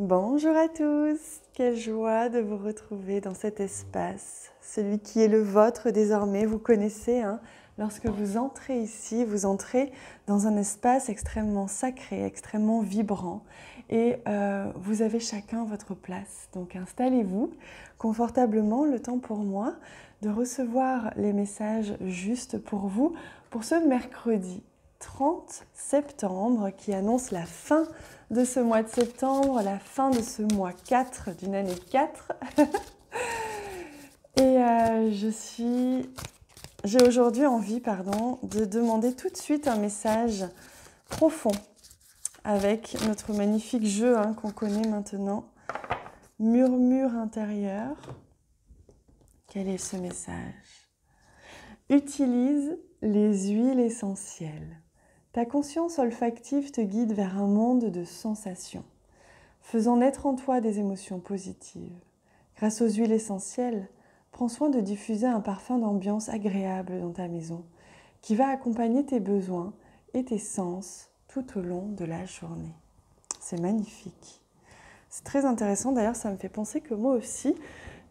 Bonjour à tous, quelle joie de vous retrouver dans cet espace, celui qui est le vôtre désormais. Vous connaissez, lorsque vous entrez ici, vous entrez dans un espace extrêmement sacré, extrêmement vibrant et vous avez chacun votre place. Donc installez-vous confortablement, le temps pour moi de recevoir les messages justes pour vous pour ce mercredi 30 septembre qui annonce la fin de ce mois de septembre, la fin de ce mois 4 d'une année 4. Et j'ai aujourd'hui envie de demander tout de suite un message profond avec notre magnifique jeu qu'on connaît maintenant, Murmure intérieur. Quel est ce message? Utilise les huiles essentielles. Ta conscience olfactive te guide vers un monde de sensations, faisant naître en toi des émotions positives. Grâce aux huiles essentielles, prends soin de diffuser un parfum d'ambiance agréable dans ta maison, qui va accompagner tes besoins et tes sens tout au long de la journée. C'est magnifique. C'est très intéressant, d'ailleurs ça me fait penser que moi aussi,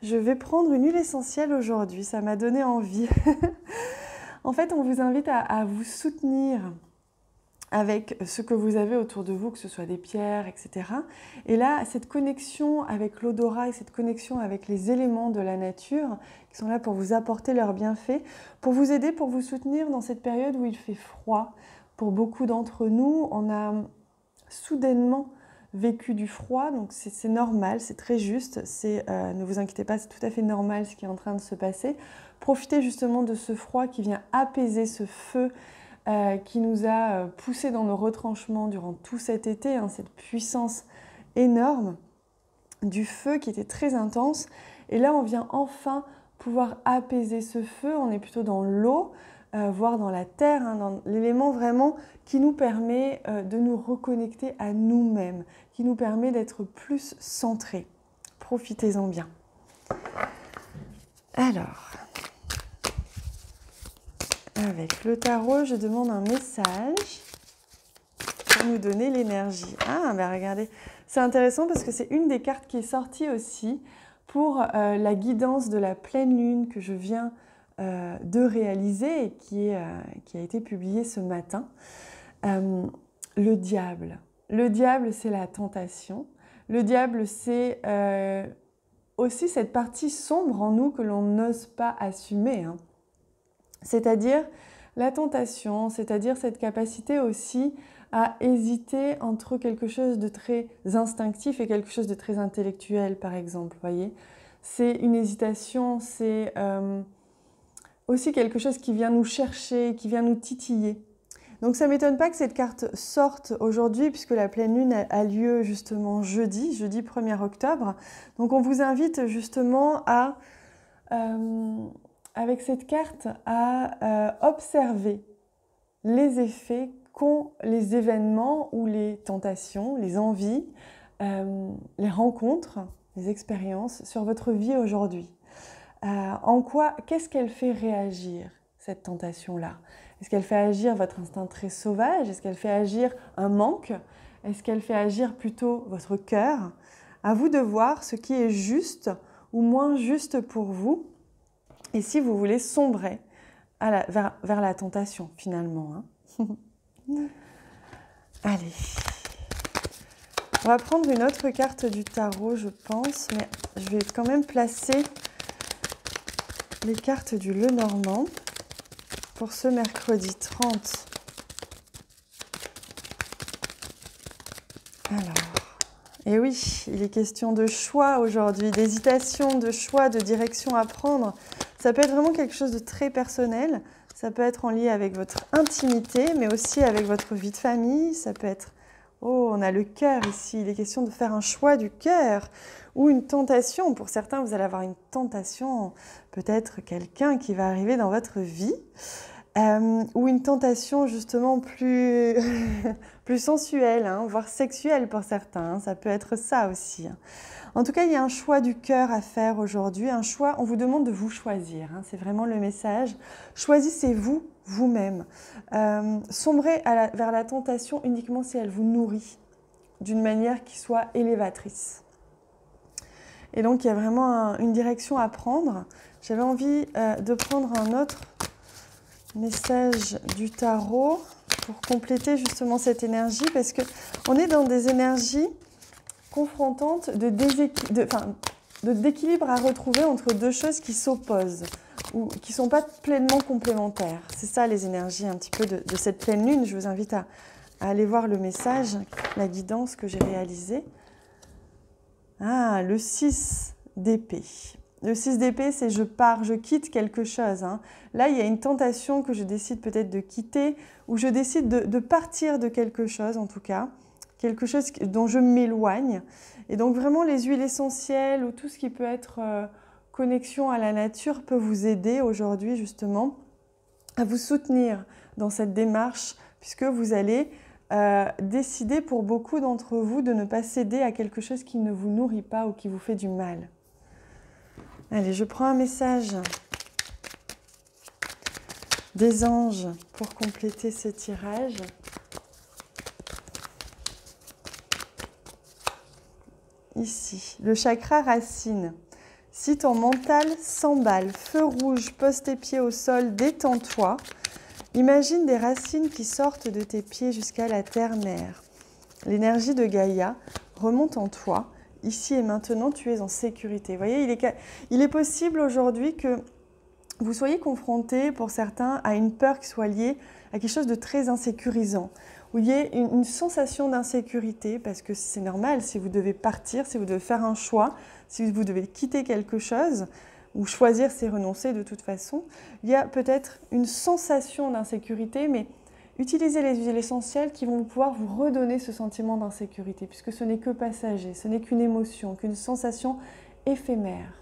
je vais prendre une huile essentielle aujourd'hui, ça m'a donné envie. En fait, on vous invite à vous soutenir avec ce que vous avez autour de vous, que ce soit des pierres, etc. Et là, cette connexion avec l'odorat et cette connexion avec les éléments de la nature qui sont là pour vous apporter leurs bienfaits, pour vous aider, pour vous soutenir dans cette période où il fait froid. Pour beaucoup d'entre nous, on a soudainement vécu du froid, donc c'est normal, c'est très juste, ne vous inquiétez pas, c'est tout à fait normal ce qui est en train de se passer. Profitez justement de ce froid qui vient apaiser ce feu qui nous a poussé dans nos retranchements durant tout cet été, cette puissance énorme du feu qui était très intense. Et là, on vient enfin pouvoir apaiser ce feu. On est plutôt dans l'eau, voire dans la terre, dans l'élément vraiment qui nous permet de nous reconnecter à nous-mêmes, qui nous permet d'être plus centrés. Profitez-en bien. Alors, avec le tarot, je demande un message pour nous donner l'énergie. Ah, ben regardez, c'est intéressant parce que c'est une des cartes qui est sortie aussi pour la guidance de la pleine lune que je viens de réaliser et qui a été publiée ce matin. Le diable. Le diable, c'est la tentation. Le diable, c'est aussi cette partie sombre en nous que l'on n'ose pas assumer. C'est-à-dire la tentation, c'est-à-dire cette capacité aussi à hésiter entre quelque chose de très instinctif et quelque chose de très intellectuel, par exemple. Voyez, c'est une hésitation, c'est aussi quelque chose qui vient nous chercher, qui vient nous titiller. Donc ça ne m'étonne pas que cette carte sorte aujourd'hui puisque la pleine lune a lieu justement jeudi 1er octobre. Donc on vous invite justement à... avec cette carte, à observer les effets qu'ont les événements ou les tentations, les envies, les rencontres, les expériences sur votre vie aujourd'hui. Qu'est-ce qu'elle fait réagir, cette tentation-là? Est-ce qu'elle fait agir votre instinct très sauvage? Est-ce qu'elle fait agir un manque? Est-ce qu'elle fait agir plutôt votre cœur? À vous de voir ce qui est juste ou moins juste pour vous. Et si vous voulez sombrer vers la tentation, finalement. Allez. On va prendre une autre carte du tarot, je pense, mais je vais quand même placer les cartes du Lenormand pour ce mercredi 30. Alors, et oui, il est question de choix aujourd'hui, d'hésitation, de choix, de direction à prendre. Ça peut être vraiment quelque chose de très personnel, ça peut être en lien avec votre intimité, mais aussi avec votre vie de famille, ça peut être... Oh, on a le cœur ici, il est question de faire un choix du cœur ou une tentation. Pour certains, vous allez avoir une tentation, peut-être quelqu'un qui va arriver dans votre vie, ou une tentation justement plus, plus sensuelle, voire sexuelle pour certains, ça peut être ça aussi. En tout cas, il y a un choix du cœur à faire aujourd'hui, un choix, on vous demande de vous choisir, c'est vraiment le message. Choisissez-vous vous-même. Sombrez vers la tentation uniquement si elle vous nourrit. d'une manière qui soit élévatrice. Et donc, il y a vraiment une direction à prendre. J'avais envie de prendre un autre message du tarot pour compléter justement cette énergie, parce qu'on est dans des énergies confrontantes de d'équilibre à retrouver entre deux choses qui s'opposent ou qui ne sont pas pleinement complémentaires. C'est ça les énergies un petit peu de cette pleine lune. Je vous invite à aller voir le message, la guidance que j'ai réalisée. Ah, le 6 d'épée. Le 6 d'épée, c'est je pars, je quitte quelque chose. Hein. Là, il y a une tentation que je décide peut-être de quitter, ou je décide de partir de quelque chose en tout cas, quelque chose dont je m'éloigne. Et donc vraiment les huiles essentielles ou tout ce qui peut être connexion à la nature peut vous aider aujourd'hui justement à vous soutenir dans cette démarche, puisque vous allez décider pour beaucoup d'entre vous de ne pas céder à quelque chose qui ne vous nourrit pas ou qui vous fait du mal. Allez, je prends un message des anges pour compléter ce tirage. Ici, le chakra racine. Si ton mental s'emballe, feu rouge, pose tes pieds au sol, détends-toi. Imagine des racines qui sortent de tes pieds jusqu'à la terre-mère. L'énergie de Gaïa remonte en toi. Ici et maintenant, tu es en sécurité. Vous voyez, il est possible aujourd'hui que vous soyez confrontés, pour certains, à une peur qui soit liée à quelque chose de très insécurisant, où il y ait une sensation d'insécurité, parce que c'est normal, si vous devez partir, si vous devez faire un choix, si vous devez quitter quelque chose, ou choisir, c'est renoncer de toute façon, il y a peut-être une sensation d'insécurité, mais utilisez les huiles essentielles qui vont pouvoir vous redonner ce sentiment d'insécurité, puisque ce n'est que passager, ce n'est qu'une émotion, qu'une sensation éphémère.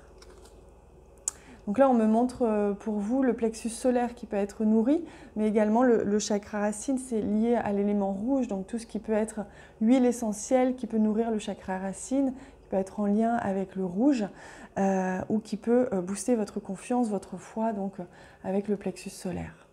Donc là, on me montre pour vous le plexus solaire qui peut être nourri, mais également le chakra racine, c'est lié à l'élément rouge, donc tout ce qui peut être l'huile essentielle qui peut nourrir le chakra racine, qui peut être en lien avec le rouge, ou qui peut booster votre confiance, votre foi, donc avec le plexus solaire.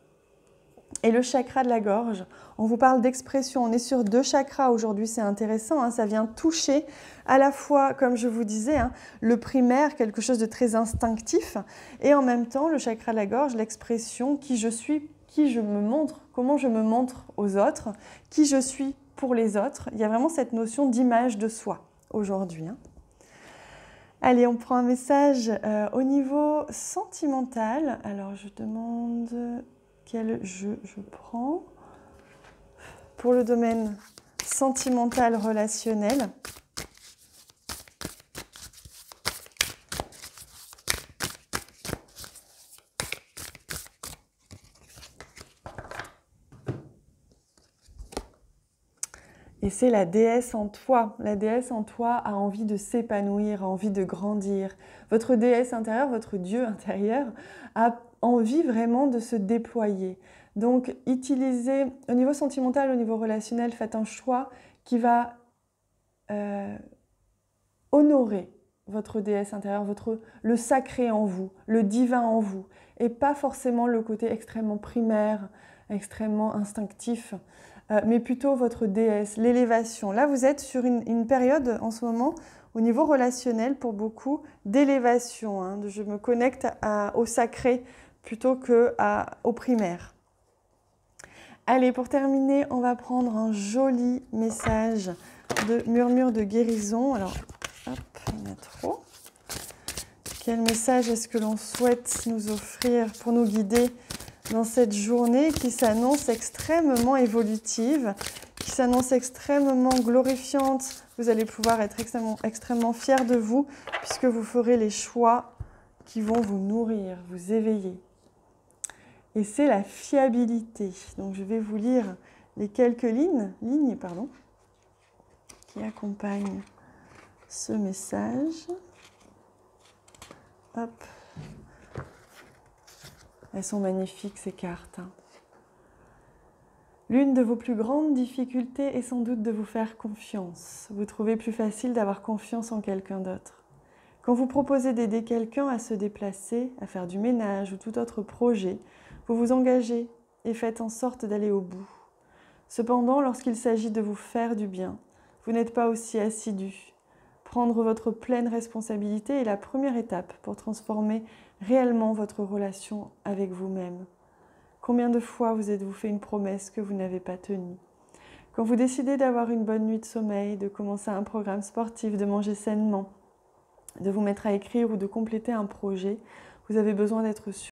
Et le chakra de la gorge, on vous parle d'expression, on est sur 2 chakras aujourd'hui, c'est intéressant, hein, ça vient toucher à la fois, comme je vous disais, hein, le primaire, quelque chose de très instinctif, et en même temps le chakra de la gorge, l'expression qui je suis, qui je me montre, comment je me montre aux autres, qui je suis pour les autres. Il y a vraiment cette notion d'image de soi aujourd'hui. Hein. Allez, on prend un message au niveau sentimental. Alors je demande... Quel jeu je prends pour le domaine sentimental relationnel. Et c'est la déesse en toi. La déesse en toi a envie de s'épanouir, a envie de grandir. Votre déesse intérieure, votre Dieu intérieur a envie vraiment de se déployer. Donc, utilisez, au niveau sentimental, au niveau relationnel, faites un choix qui va honorer votre déesse intérieure, le sacré en vous, le divin en vous, et pas forcément le côté extrêmement primaire, extrêmement instinctif, mais plutôt votre déesse, l'élévation. Là, vous êtes sur une période en ce moment, au niveau relationnel, pour beaucoup, d'élévation. Hein, je me connecte au sacré plutôt qu'au primaire. Allez, pour terminer, on va prendre un joli message de murmure de guérison. Alors, hop, il y en a trop. Quel message est-ce que l'on souhaite nous offrir pour nous guider dans cette journée qui s'annonce extrêmement évolutive, qui s'annonce extrêmement glorifiante? Vous allez pouvoir être extrêmement fiers de vous, puisque vous ferez les choix qui vont vous nourrir, vous éveiller. Et c'est la fiabilité. Donc je vais vous lire les quelques lignes qui accompagnent ce message. Hop. Elles sont magnifiques, ces cartes. L'une de vos plus grandes difficultés est sans doute de vous faire confiance. Vous trouvez plus facile d'avoir confiance en quelqu'un d'autre. Quand vous proposez d'aider quelqu'un à se déplacer, à faire du ménage ou tout autre projet, vous vous engagez et faites en sorte d'aller au bout. Cependant, lorsqu'il s'agit de vous faire du bien, vous n'êtes pas aussi assidu. Prendre votre pleine responsabilité est la première étape pour transformer réellement votre relation avec vous-même. Combien de fois vous êtes-vous fait une promesse que vous n'avez pas tenue? Quand vous décidez d'avoir une bonne nuit de sommeil, de commencer un programme sportif, de manger sainement, de vous mettre à écrire ou de compléter un projet, vous avez besoin d'être sûr